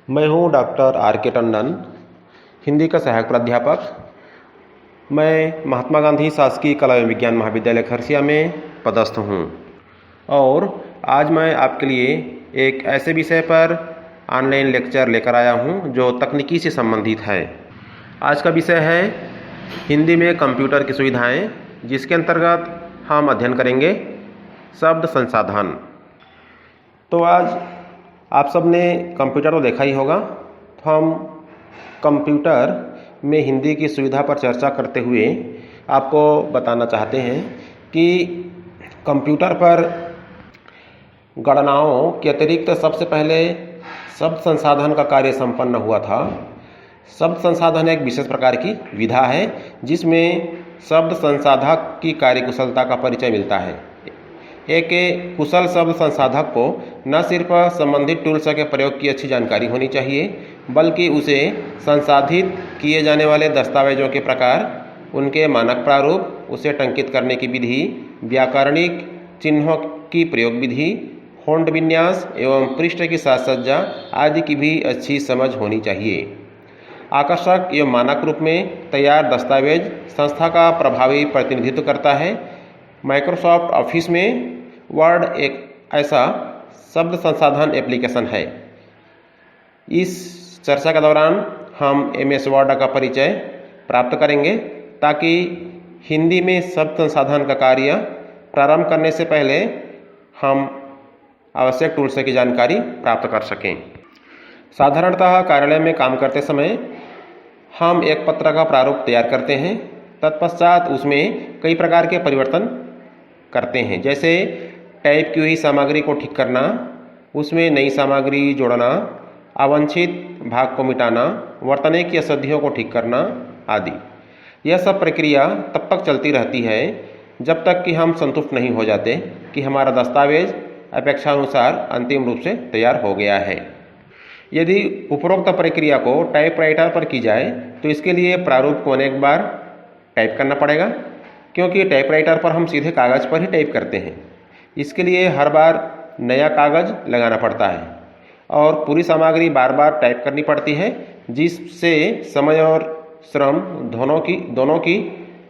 मैं हूं doctor R के टंडन, हिंदी का सहायक प्राध्यापक। मैं महात्मा गांधी शासकीय कला एवं विज्ञान महाविद्यालय खरसिया में पदस्थ हूं और आज मैं आपके लिए एक ऐसे विषय पर ऑनलाइन लेक्चर लेकर आया हूं जो तकनीकी से संबंधित है। आज का विषय है हिंदी में कंप्यूटर की सुविधाएं, जिसके अंतर्गत हम अध्ययन करेंगे शब्द संसाधन। तो आज आप सब ने कंप्यूटर तो देखा ही होगा, तो हम कंप्यूटर में हिंदी की सुविधा पर चर्चा करते हुए आपको बताना चाहते हैं कि कंप्यूटर पर गणनाओं के अतिरिक्त सबसे पहले शब्द संसाधन का कार्य संपन्न हुआ था। शब्द संसाधन एक विशेष प्रकार की विधा है जिसमें शब्द संसाधक की कार्यकुशलता का परिचय मिलता है। एक कुशल शब्द संसाधक को न सिर्फ संबंधित टूल्स के प्रयोग की अच्छी जानकारी होनी चाहिए, बल्कि उसे संसाधित किए जाने वाले दस्तावेजों के प्रकार, उनके मानक प्रारूप, उसे टंकित करने की विधि, व्याकरणिक चिन्हों की प्रयोग विधि, फ़ॉन्ट विन्यास एवं पृष्ठ की साज सज्जा आदि की भी अच्छी समझ होनी चाहिए। आकर्षक एवं मानक रूप में तैयार दस्तावेज संस्था का प्रभावी प्रतिनिधित्व करता है। माइक्रोसॉफ्ट ऑफिस में वर्ड एक ऐसा शब्द संसाधन एप्लीकेशन है। इस चर्चा के दौरान हम MS वर्ड का परिचय प्राप्त करेंगे ताकि हिंदी में शब्द संसाधन का कार्य प्रारंभ करने से पहले हम आवश्यक टूल्स की जानकारी प्राप्त कर सकें। साधारणतः कार्यालय में काम करते समय हम एक पत्र का प्रारूप तैयार करते हैं, तत्पश्चात उसमें कई प्रकार के परिवर्तन करते हैं, जैसे टाइप की हुई सामग्री को ठीक करना, उसमें नई सामग्री जोड़ना, अवांछित भाग को मिटाना, वर्तनी की अशुद्धियों को ठीक करना आदि। यह सब प्रक्रिया तब तक चलती रहती है जब तक कि हम संतुष्ट नहीं हो जाते कि हमारा दस्तावेज अपेक्षानुसार अंतिम रूप से तैयार हो गया है। यदि उपरोक्त प्रक्रिया को टाइपराइटर पर की जाए तो इसके लिए प्रारूप को अनेक बार टाइप करना पड़ेगा, क्योंकि टाइपराइटर पर हम सीधे कागज़ पर ही टाइप करते हैं। इसके लिए हर बार नया कागज़ लगाना पड़ता है और पूरी सामग्री बार बार टाइप करनी पड़ती है, जिससे समय और श्रम दोनों की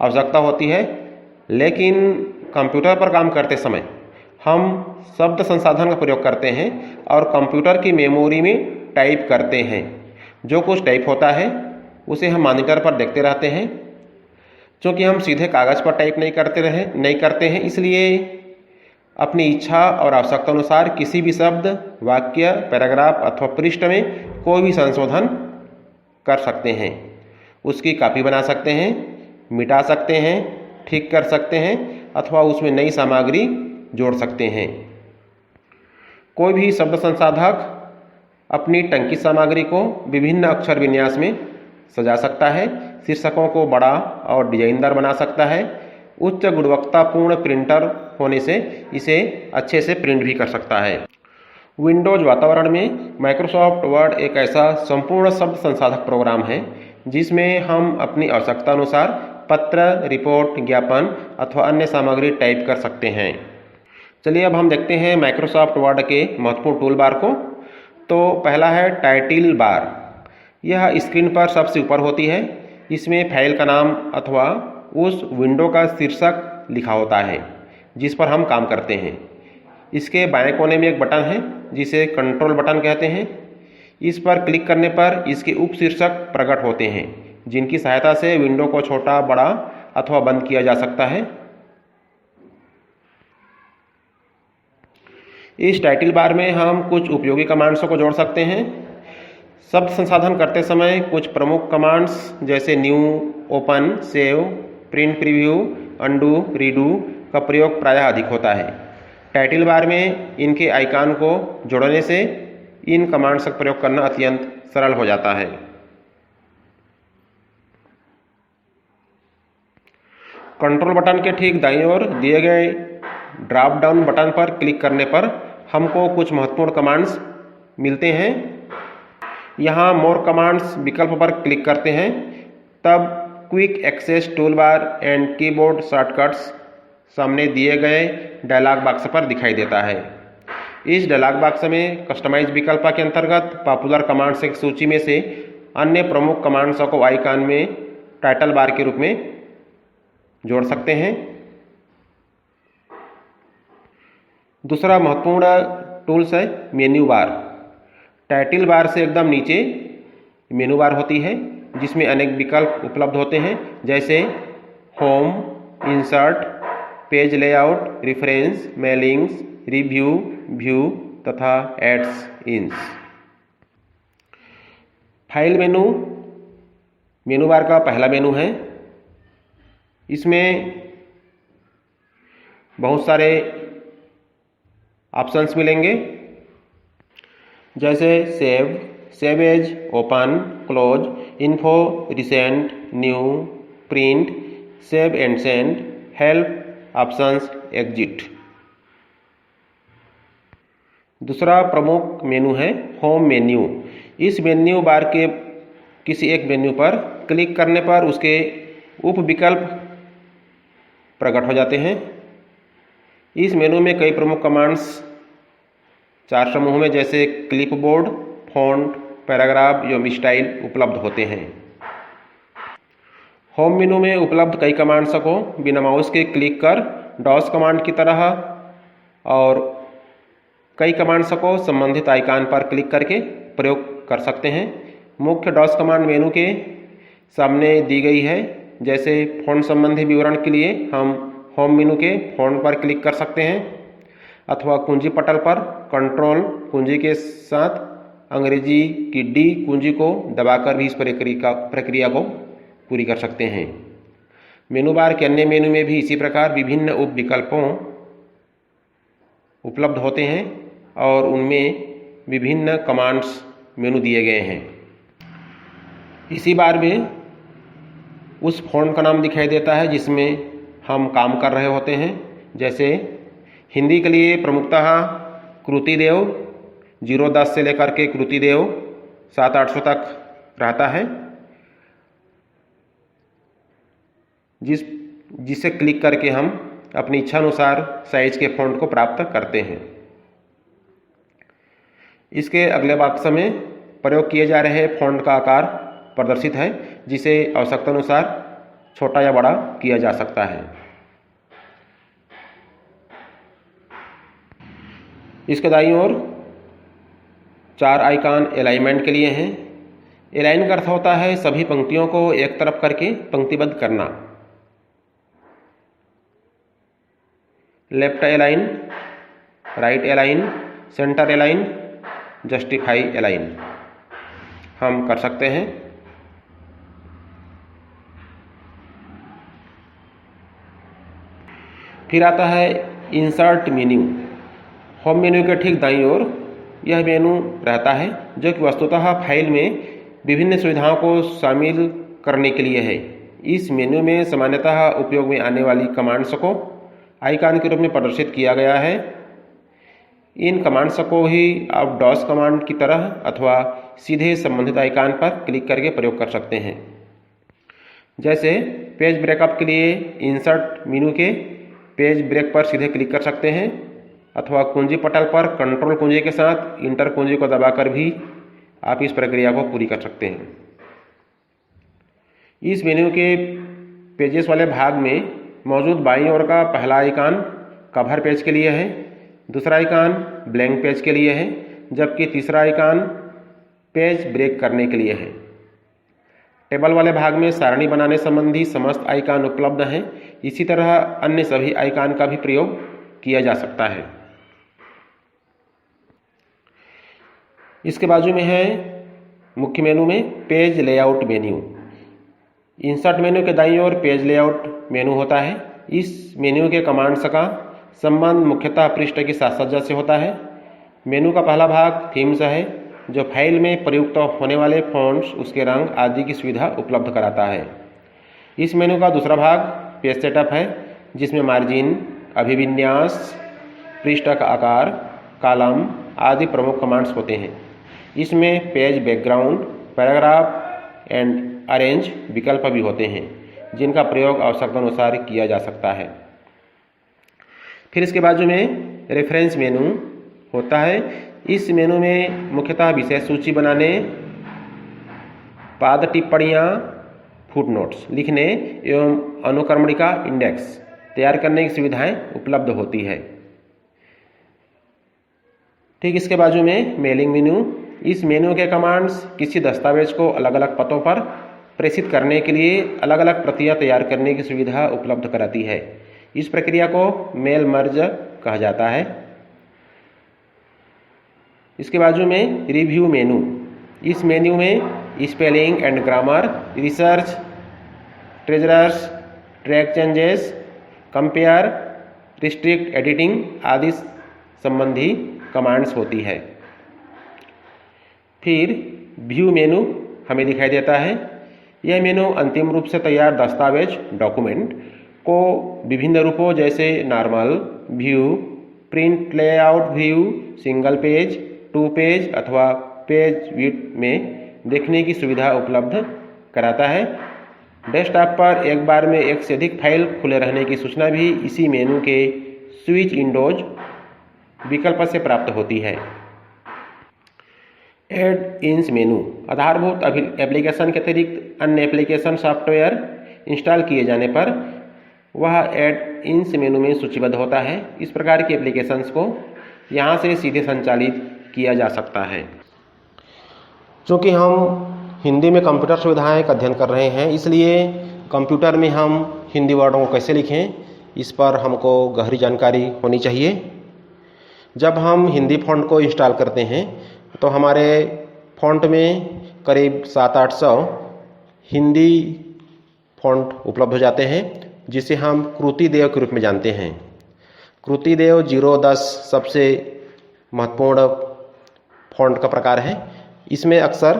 आवश्यकता होती है। लेकिन कंप्यूटर पर काम करते समय हम शब्द संसाधन का प्रयोग करते हैं और कंप्यूटर की मेमोरी में टाइप करते हैं। जो कुछ टाइप होता है उसे हम मॉनिटर पर देखते रहते हैं। क्योंकि हम सीधे कागज़ पर टाइप नहीं करते हैं, इसलिए अपनी इच्छा और आवश्यकता अनुसार किसी भी शब्द, वाक्य, पैराग्राफ अथवा पृष्ठ में कोई भी संशोधन कर सकते हैं। उसकी कॉपी बना सकते हैं, मिटा सकते हैं, ठीक कर सकते हैं अथवा उसमें नई सामग्री जोड़ सकते हैं। कोई भी शब्द संसाधक अपनी टंकित सामग्री को विभिन्न अक्षर विन्यास में सजा सकता है, शीर्षकों को बड़ा और डिजाइनदार बना सकता है। उच्च गुणवत्तापूर्ण प्रिंटर होने से इसे अच्छे से प्रिंट भी कर सकता है। विंडोज वातावरण में माइक्रोसॉफ्ट वर्ड एक ऐसा संपूर्ण शब्द संसाधक प्रोग्राम है जिसमें हम अपनी आवश्यकता अनुसार पत्र, रिपोर्ट, ज्ञापन अथवा अन्य सामग्री टाइप कर सकते हैं। चलिए अब हम देखते हैं माइक्रोसॉफ्ट वर्ड के महत्वपूर्ण टूल बार को। तो पहला है टाइटल बार। यह स्क्रीन पर सबसे ऊपर होती है। इसमें फाइल का नाम अथवा उस विंडो का शीर्षक लिखा होता है जिस पर हम काम करते हैं। इसके बाएं कोने में एक बटन है जिसे कंट्रोल बटन कहते हैं। इस पर क्लिक करने पर इसके उप शीर्षक प्रकट होते हैं, जिनकी सहायता से विंडो को छोटा, बड़ा अथवा बंद किया जा सकता है। इस टाइटल बार में हम कुछ उपयोगी कमांड्स को जोड़ सकते हैं। शब्द संसाधन करते समय कुछ प्रमुख कमांड्स जैसे new, open, save, print preview, undo, redo का प्रयोग प्रायः अधिक होता है। टाइटल बार में इनके आइकन को जोड़ने से इन कमांड्स का प्रयोग करना अत्यंत सरल हो जाता है। कंट्रोल बटन के ठीक दाईं ओर दिए गए ड्रॉप डाउन बटन पर क्लिक करने पर हमको कुछ महत्वपूर्ण कमांड्स मिलते हैं। यहाँ मोर कमांड्स विकल्प पर क्लिक करते हैं, तब quick access tool bar and keyboard shortcuts सामने दिए गए डायलॉग बॉक्स पर दिखाई देता है। इस डायलॉग बॉक्स में कस्टमाइज विकल्प के अंतर्गत पॉपुलर कमांड्स की सूची में से अन्य प्रमुख कमांड्स को आइकन में टाइटल बार के रूप में जोड़ सकते हैं। दूसरा महत्वपूर्ण टूल्स है मेन्यू बार। टाइटल बार से एकदम नीचे मेनू बार होती है जिसमें अनेक विकल्प उपलब्ध होते हैं, जैसे home, insert, page layout, reference, mailings, review, view तथा add ins. File menu menu bar का पहला मेनू है। इसमें बहुत सारे ऑप्शंस मिलेंगे, जैसे save, save as, open, close, info, recent, new, print, save and send, help, options, exit. दूसरा प्रमुख मेनू है होम मेन्यू। इस मेन्यू बार के किसी एक मेन्यू पर क्लिक करने पर उसके उप विकल्प प्रकट हो जाते हैं। इस मेनू में कई प्रमुख कमांड्स 4 समूह में, जैसे क्लिपबोर्ड, फॉन्ट, पैराग्राफ एवं स्टाइल उपलब्ध होते हैं। होम मेनू में उपलब्ध कई कमांड्स को बिना माउस के क्लिक कर डॉस कमांड की तरह और कई कमांड्स को संबंधित आइकन पर क्लिक करके प्रयोग कर सकते हैं। मुख्य डॉस कमांड मेनू के सामने दी गई है, जैसे फॉन्ट संबंधी विवरण के लिए हम होम मेनू के फॉन्ट पर क्लिक कर सकते हैं अथवा कुंजी पटल पर कंट्रोल कुंजी के साथ अंग्रेजी की डी कुंजी को दबाकर भी इस प्रक्रिया को पूरी कर सकते हैं। मेनू बार के अन्य मेनू में भी इसी प्रकार विभिन्न उप विकल्पों उपलब्ध होते हैं और उनमें विभिन्न कमांड्स मेनू दिए गए हैं। इसी बार में उस फॉन्ट का नाम दिखाई देता है जिसमें हम काम कर रहे होते हैं, जैसे हिंदी के लिए प्रमुखतः कृतिदेव 0-10 से लेकर के कृतिदेव 700-800 तक रहता है, जिसे क्लिक करके हम अपनी इच्छा अनुसार साइज के फॉन्ट को प्राप्त करते हैं। इसके अगले बॉक्स में प्रयोग किए जा रहे फॉन्ट का आकार प्रदर्शित है, जिसे आवश्यकता अनुसार छोटा या बड़ा किया जा सकता है। इसके दाईं ओर 4 आइकन अलाइनमेंट के लिए हैं। अलाइन का अर्थ होता है सभी पंक्तियों को एक तरफ करके पंक्तिबद्ध करना। Left align, right align, centre align, justify align हम कर सकते हैं। फिर आता है इंसर्ट मेन्यू। होम मेन्यू के ठीक दाईं ओर यह मेनू रहता है, जो कि वस्तुतः फाइल में विभिन्न सुविधाओं को शामिल करने के लिए है। इस मेन्यू में सामान्यतः उपयोग में आने वाली कमांड्स को आइकन के रूप में प्रदर्शित किया गया है। इन कमांड्स को ही आप डॉस कमांड की तरह अथवा सीधे संबंधित आइकन पर क्लिक करके प्रयोग कर सकते हैं। जैसे पेज ब्रेकअप के लिए इंसर्ट मेनू के पेज ब्रेक पर सीधे क्लिक कर सकते हैं अथवा कुंजी पटल पर कंट्रोल कुंजी के साथ इंटर कुंजी को दबाकर भी आप इस प्रक्रिया को पूरी कर सकते हैं। इस मेन्यू के पेजेस वाले भाग में मौजूद बाईं ओर का पहला आइकन कवर पेज के लिए है, दूसरा आइकन ब्लैंक पेज के लिए है, जबकि तीसरा आइकन पेज ब्रेक करने के लिए है। टेबल वाले भाग में सारणी बनाने संबंधी समस्त आइकन उपलब्ध हैं। इसी तरह अन्य सभी आइकन का भी प्रयोग किया जा सकता है। इसके बाजू में है मुख्य मेनू में page layout menu. Insert menu के दाईं ओर पेज लेआउट मेनू होता है। इस मेन्यू के कमांड्स का संबंध मुख्यतः पृष्ठ की साज सज्जा से होता है। मेनू का पहला भाग थीम्स है, जो फाइल में प्रयुक्त होने वाले फॉन्ट्स, उसके रंग आदि की सुविधा उपलब्ध कराता है। इस मेनू का दूसरा भाग पेज सेटअप है, जिसमें मार्जिन, अभिविन्यास, पृष्ठ का आकार, कॉलम आदि प्रमुख कमांड्स होते हैं। इसमें page background, paragraph and arrange विकल्प भी होते हैं, जिनका प्रयोग आवश्यकता अनुसार किया जा सकता है। फिर इसके बाजू में रेफरेंस मेनू होता है। इस मेनू में मुख्यतः विषय सूची बनाने, पाद टिप्पणियाँ, फुटनोट्स लिखने एवं अनुक्रमणिका इंडेक्स तैयार करने की सुविधाएं उपलब्ध होती है। ठीक इसके बाजू में मेलिंग मेनू। इस मेनू के कमांड्स किसी दस्तावेज को अलग अलग पतों पर प्रेषित करने के लिए अलग अलग प्रतियां तैयार करने की सुविधा उपलब्ध कराती है। इस प्रक्रिया को मेल मर्ज कहा जाता है। इसके बाजू में रिव्यू मेनू। इस मेन्यू में spelling and grammar, research, treasurers, track changes, compare, restrict, editing आदि संबंधी कमांड्स होती है। फिर व्यू मेनू हमें दिखाई देता है। यह मेनू अंतिम रूप से तैयार दस्तावेज डॉक्यूमेंट को विभिन्न रूपों जैसे normal view, print layout view, single page, 2 page अथवा पेज विड्थ में देखने की सुविधा उपलब्ध कराता है। डेस्कटॉप पर एक बार में एक से अधिक फाइल खुले रहने की सूचना भी इसी मेनू के स्विच विंडोज विकल्प से प्राप्त होती है। एड इन्स मेनू। आधारभूत एप्लीकेशन के अतिरिक्त अन्य एप्लीकेशन सॉफ्टवेयर इंस्टॉल किए जाने पर वह एड इन्स मेनू में सूचीबद्ध होता है। इस प्रकार की एप्लीकेशंस को यहाँ से सीधे संचालित किया जा सकता है। चूँकि हम हिंदी में कंप्यूटर सुविधाएं का अध्ययन कर रहे हैं, इसलिए कंप्यूटर में हम हिंदी वर्डों को कैसे लिखें इस पर हमको गहरी जानकारी होनी चाहिए। जब हम हिंदी फ़ॉन्ट को इंस्टॉल करते हैं तो हमारे फ़ॉन्ट में करीब 700-800 हिंदी फ़ॉन्ट उपलब्ध हो जाते हैं, जिसे हम कृतिदेव के रूप में जानते हैं। कृतिदेव 0-10 सबसे महत्वपूर्ण फ़ॉन्ट का प्रकार है। इसमें अक्सर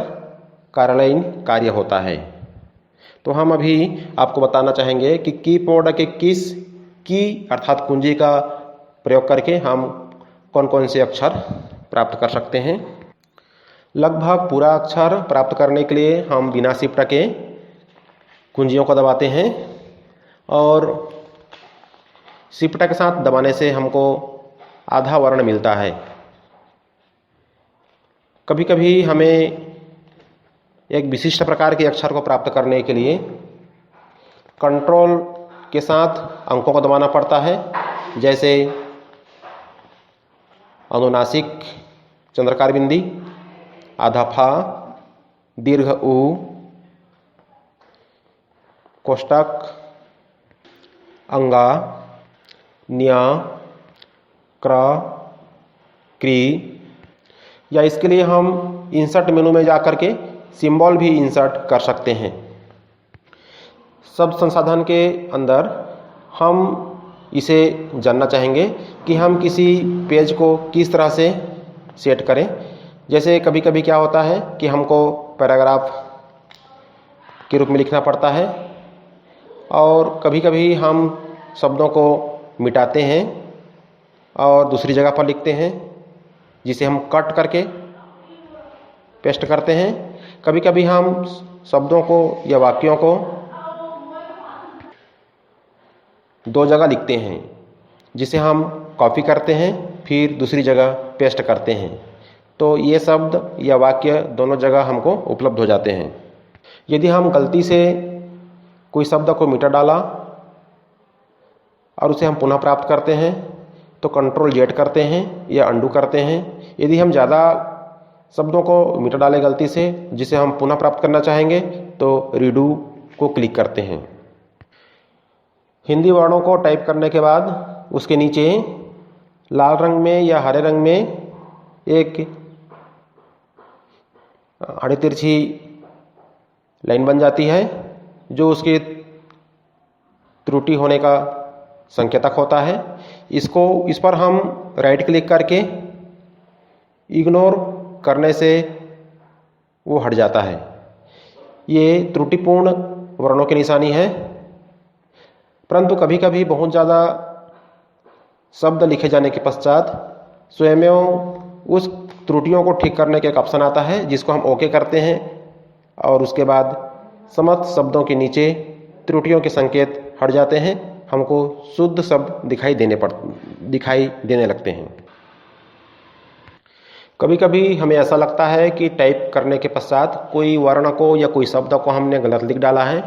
कार्यालयीन कार्य होता है। तो हम अभी आपको बताना चाहेंगे कि कीबोर्ड के किस की अर्थात कुंजी का प्रयोग करके हम कौन कौन से अक्षर प्राप्त कर सकते हैं। लगभग पूरा अक्षर प्राप्त करने के लिए हम बिना शिफ्ट के कुंजियों को दबाते हैं और शिफ्ट के साथ दबाने से हमको आधा वर्ण मिलता है। कभी कभी हमें एक विशिष्ट प्रकार के अक्षर को प्राप्त करने के लिए कंट्रोल के साथ अंकों को दबाना पड़ता है, जैसे अनुनासिक चंद्रकार बिंदी, आधा फा, दीर्घ उ, कोष्टक, अंगा, न्या, क्र, क्री, या इसके लिए हम इंसर्ट मेनू में जाकर के सिंबल भी इंसर्ट कर सकते हैं। शब्द संसाधन के अंदर हम इसे जानना चाहेंगे कि हम किसी पेज को किस तरह से सेट करें। जैसे कभी कभी क्या होता है कि हमको पैराग्राफ के रूप में लिखना पड़ता है और कभी कभी हम शब्दों को मिटाते हैं और दूसरी जगह पर लिखते हैं, जिसे हम कट करके पेस्ट करते हैं। कभी कभी हम शब्दों को या वाक्यों को 2 जगह लिखते हैं, जिसे हम कॉपी करते हैं फिर दूसरी जगह पेस्ट करते हैं। तो ये शब्द या वाक्य दोनों जगह हमको उपलब्ध हो जाते हैं। यदि हम गलती से कोई शब्द को मिटा डाला और उसे हम पुनः प्राप्त करते हैं तो कंट्रोल जेड करते हैं या अंडू करते हैं। यदि हम ज़्यादा शब्दों को मिटा डालें गलती से, जिसे हम पुनः प्राप्त करना चाहेंगे, तो रीडू को क्लिक करते हैं। हिंदी वर्णों को टाइप करने के बाद उसके नीचे लाल रंग में या हरे रंग में एक आड़ी तिरछी लाइन बन जाती है, जो उसकी त्रुटि होने का संकेतक होता है। इस पर हम राइट क्लिक करके इग्नोर करने से वो हट जाता है। ये त्रुटिपूर्ण वर्णों की निशानी है। परंतु कभी कभी बहुत ज़्यादा शब्द लिखे जाने के पश्चात स्वयं उस त्रुटियों को ठीक करने का एक ऑप्शन आता है, जिसको हम ओके करते हैं और उसके बाद समस्त शब्दों के नीचे त्रुटियों के संकेत हट जाते हैं। हमको शुद्ध शब्द दिखाई देने लगते हैं। कभी कभी हमें ऐसा लगता है कि टाइप करने के पश्चात कोई वर्ण को या कोई शब्द को हमने गलत लिख डाला है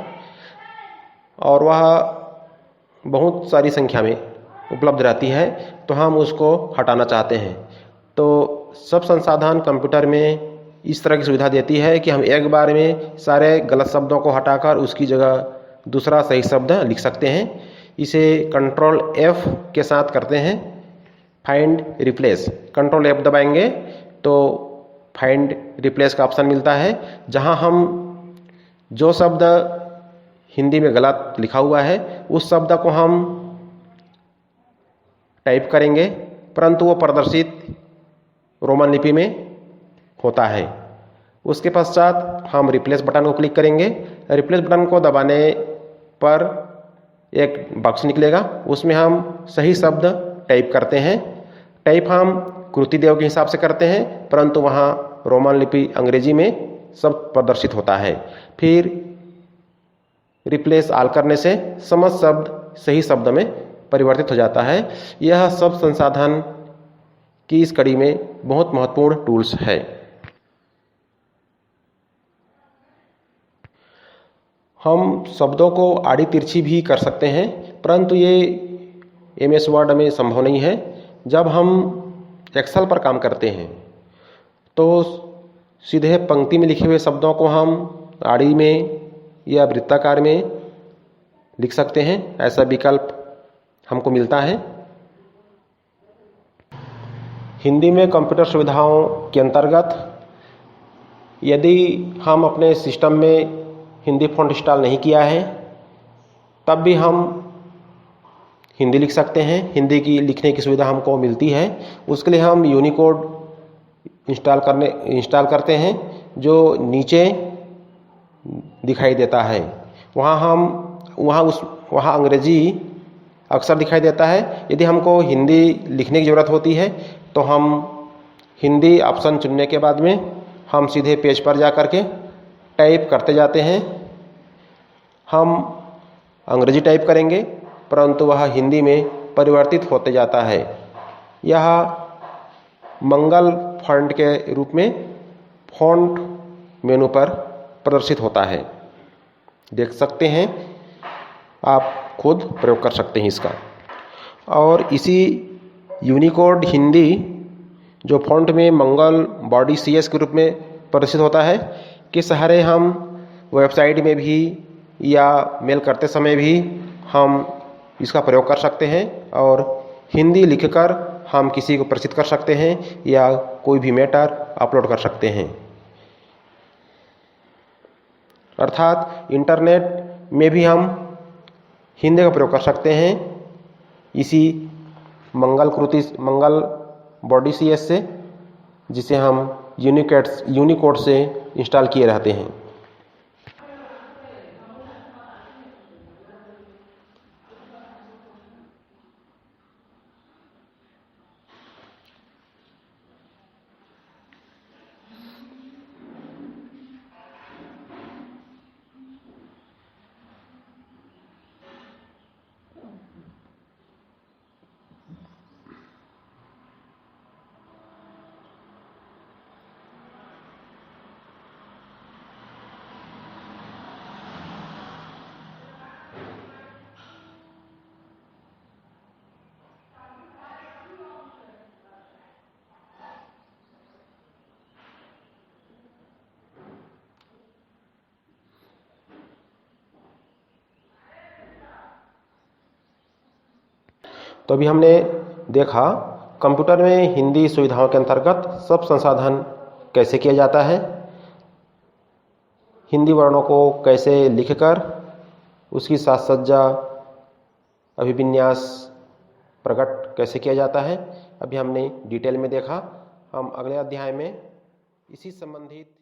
और वह बहुत सारी संख्या में उपलब्ध रहती है, तो हम उसको हटाना चाहते हैं। तो सब संसाधन कंप्यूटर में इस तरह की सुविधा देती है कि हम एक बार में सारे गलत शब्दों को हटाकर उसकी जगह दूसरा सही शब्द लिख सकते हैं। इसे कंट्रोल F के साथ करते हैं, फाइंड रिप्लेस। कंट्रोल F दबाएंगे तो फाइंड रिप्लेस का ऑप्शन मिलता है, जहां हम जो शब्द हिंदी में गलत लिखा हुआ है उस शब्द को हम टाइप करेंगे, परंतु वो प्रदर्शित रोमन लिपि में होता है। उसके पश्चात हम रिप्लेस बटन को क्लिक करेंगे। रिप्लेस बटन को दबाने पर एक बॉक्स निकलेगा, उसमें हम सही शब्द टाइप करते हैं। टाइप हम कृतिदेव के हिसाब से करते हैं, परंतु वहाँ रोमन लिपि अंग्रेजी में शब्द प्रदर्शित होता है। फिर रिप्लेस ऑल करने से समस्त शब्द सही शब्द में परिवर्तित हो जाता है। यह सब संसाधन की इस कड़ी में बहुत महत्वपूर्ण टूल्स है। हम शब्दों को आड़ी तिरछी भी कर सकते हैं, परंतु ये MS वर्ड में संभव नहीं है। जब हम एक्सेल पर काम करते हैं तो सीधे पंक्ति में लिखे हुए शब्दों को हम आड़ी में या वृत्ताकार में लिख सकते हैं, ऐसा विकल्प हमको मिलता है। हिंदी में कंप्यूटर सुविधाओं के अंतर्गत यदि हम अपने सिस्टम में हिंदी फ़ॉन्ट इंस्टॉल नहीं किया है तब भी हम हिंदी लिख सकते हैं। हिंदी की लिखने की सुविधा हमको मिलती है। उसके लिए हम यूनिकोड इंस्टॉल करते हैं, जो नीचे दिखाई देता है। वहाँ अंग्रेजी अक्षर दिखाई देता है। यदि हमको हिंदी लिखने की ज़रूरत होती है तो हम हिंदी ऑप्शन चुनने के बाद में हम सीधे पेज पर जा कर के टाइप करते जाते हैं। हम अंग्रेजी टाइप करेंगे, परंतु वह हिंदी में परिवर्तित होते जाता है। यह मंगल फ़ॉन्ट के रूप में फ़ॉन्ट मेनू पर प्रदर्शित होता है। देख सकते हैं, आप खुद प्रयोग कर सकते हैं इसका। और इसी यूनिकोड हिंदी जो फ़ॉन्ट में मंगल बॉडी CS के रूप में प्रदर्शित होता है, के सहारे हम वेबसाइट में भी या मेल करते समय भी हम इसका प्रयोग कर सकते हैं और हिंदी लिखकर हम किसी को प्रेषित कर सकते हैं या कोई भी मैटर अपलोड कर सकते हैं। अर्थात इंटरनेट में भी हम हिंदी का प्रयोग कर सकते हैं इसी मंगल बॉडी CS से, जिसे हम यूनिकोड से इंस्टॉल किए रहते हैं। तो अभी हमने देखा कंप्यूटर में हिंदी सुविधाओं के अंतर्गत सब संसाधन कैसे किया जाता है, हिंदी वर्णों को कैसे लिखकर उसकी साज सज्जा अभिविन्यास प्रकट कैसे किया जाता है, अभी हमने डिटेल में देखा। हम अगले अध्याय में इसी संबंधित